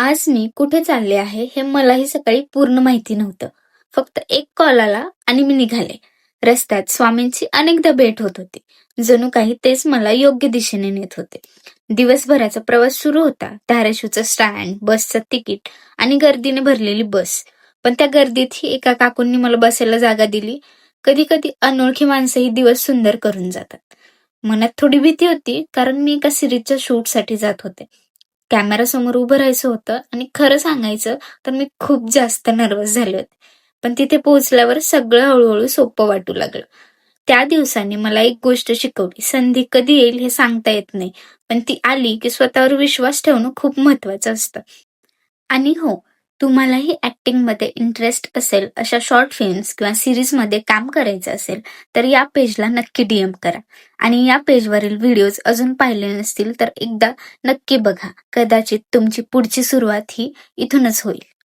आज मी कुठे चालले आहे हे मलाही सकाळी पूर्ण माहिती नव्हतं. फक्त एक कॉल आला आणि मी निघाले. रस्त्यात स्वामींची अनेकदा भेट होत होती. जणू काही तेच मला योग्य दिशेने नेत होते. दिवसभराचा प्रवास सुरू होता. धाराशिवचं स्टँड, बसचं तिकीट आणि गर्दीने भरलेली बस. पण त्या गर्दीतही एका काकूंनी मला बसायला जागा दिली. कधी कधी अनोळखी माणसंही दिवस सुंदर करून जातात. मनात थोडी भीती होती, कारण मी एका सिरीजच्या शूटसाठी जात होते. कॅमेरासमोर उभं राहायचं होतं आणि खरं सांगायचं तर मी खूप जास्त नर्वस झाले होते. पण तिथे पोहोचल्यावर सगळं हळूहळू सोपं वाटू लागलं. त्या दिवसाने मला एक गोष्ट शिकवली, संधी कधी येईल हे सांगता येत नाही, पण ती आली की स्वतःवर विश्वास ठेवणं खूप महत्वाचं असतं. आणि हो, तुम्हालाही ॲक्टिंगमध्ये इंटरेस्ट असेल, अशा शॉर्ट फिल्म्स किंवा सीरीजमध्ये काम करायचं असेल, तर या पेजला नक्की DM करा. आणि या पेजवरील व्हिडिओज अजून पाहिले नसतील तर एकदा नक्की बघा. कदाचित तुमची पुढची सुरुवात ही इथूनच होईल.